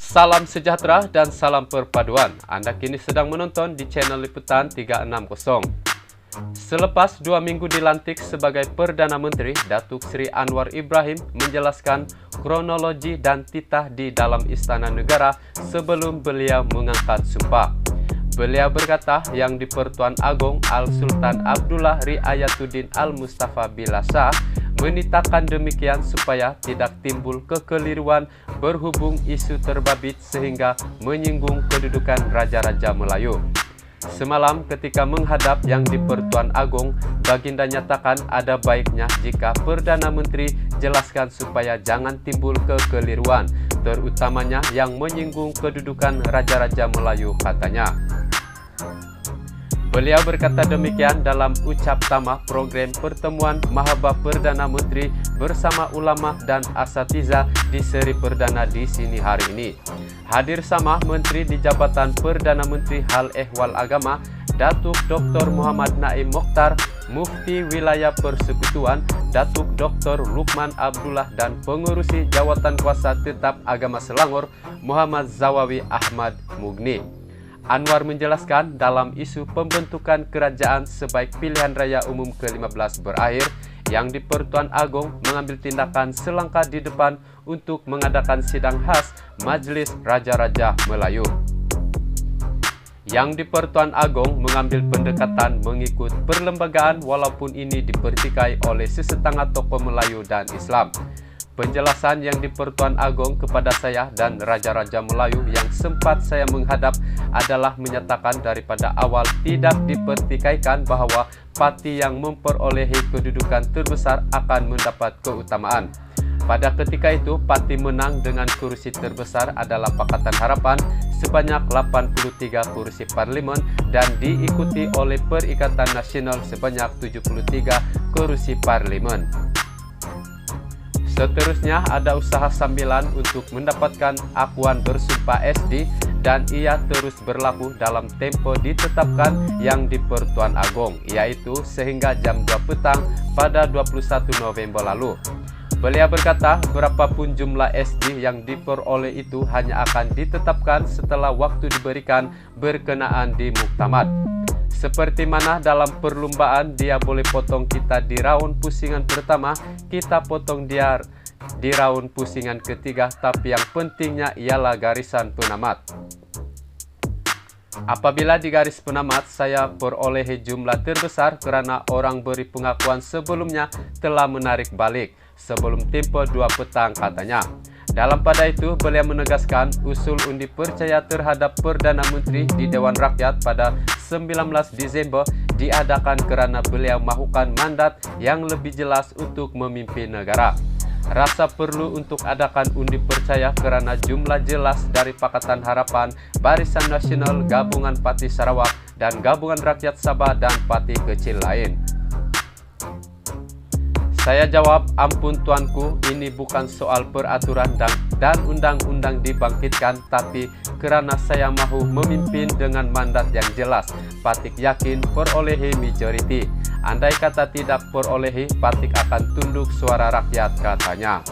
Salam sejahtera dan salam perpaduan. Anda kini sedang menonton di channel Liputan 360. Selepas 2 minggu dilantik sebagai Perdana Menteri, Datuk Seri Anwar Ibrahim menjelaskan kronologi dan titah di dalam Istana Negara sebelum beliau mengangkat sumpah. Beliau berkata yang di-Pertuan Agong Al-Sultan Abdullah Riayatuddin Al-Mustafa Bilasa menitahkan demikian supaya tidak timbul kekeliruan berhubung isu terbabit sehingga menyinggung kedudukan Raja-Raja Melayu. Semalam ketika menghadap yang di-Pertuan Agong, Baginda nyatakan ada baiknya jika Perdana Menteri jelaskan supaya jangan timbul kekeliruan, terutamanya yang menyinggung kedudukan Raja-Raja Melayu, katanya. Beliau berkata demikian dalam ucap tamah program pertemuan Mahathir Perdana Menteri bersama ulama dan asatiza di seri perdana di sini hari ini. Hadir sama Menteri di Jabatan Perdana Menteri Hal Ehwal Agama, Datuk Dr. Muhammad Naim Mokhtar, Mufti Wilayah Persekutuan, Datuk Dr. Lukman Abdullah dan Pengurusi Jawatan Kuasa Tetap Agama Selangor, Muhammad Zawawi Ahmad Mugni. Anwar menjelaskan dalam isu pembentukan kerajaan sebaik pilihan raya umum ke-15 berakhir, yang di-Pertuan Agong mengambil tindakan selangkah di depan untuk mengadakan sidang khas Majelis Raja-Raja Melayu. Yang di-Pertuan Agong mengambil pendekatan mengikut perlembagaan walaupun ini dipertikai oleh sesetengah tokoh Melayu dan Islam. Penjelasan yang di-Pertuan Agong kepada saya dan Raja-Raja Melayu yang sempat saya menghadap adalah menyatakan daripada awal tidak dipertikaikan bahwa parti yang memperolehi kedudukan terbesar akan mendapat keutamaan. Pada ketika itu, parti menang dengan kursi terbesar adalah Pakatan Harapan sebanyak 83 kursi parlimen dan diikuti oleh Perikatan Nasional sebanyak 73 kursi parlimen. Seterusnya ada usaha sambilan untuk mendapatkan akuan bersumpah SD dan ia terus berlaku dalam tempo ditetapkan yang di-Pertuan Agong, yaitu sehingga jam 2 petang pada 21 November lalu. Beliau berkata berapapun jumlah SD yang diperoleh itu hanya akan ditetapkan setelah waktu diberikan berkenaan di muktamad. Seperti mana dalam perlombaan dia boleh potong kita di raun pusingan pertama, kita potong dia di raun pusingan ketiga, tapi yang pentingnya ialah garisan penamat. Apabila di garis penamat saya perolehi jumlah terbesar karena orang beri pengakuan sebelumnya telah menarik balik sebelum tempo 2 petang, katanya. Dalam pada itu, beliau menegaskan usul undi percaya terhadap Perdana Menteri di Dewan Rakyat pada 19 Desember diadakan kerana beliau mahukan mandat yang lebih jelas untuk memimpin negara. Rasa perlu untuk adakan undi percaya kerana jumlah jelas dari Pakatan Harapan, Barisan Nasional, Gabungan Parti Sarawak, dan Gabungan Rakyat Sabah dan parti kecil lain. Saya jawab, ampun tuanku, ini bukan soal peraturan dan undang-undang dibangkitkan, tapi kerana saya mahu memimpin dengan mandat yang jelas. Patik yakin perolehi majoriti. Andai kata tidak perolehi, Patik akan tunduk suara rakyat, katanya.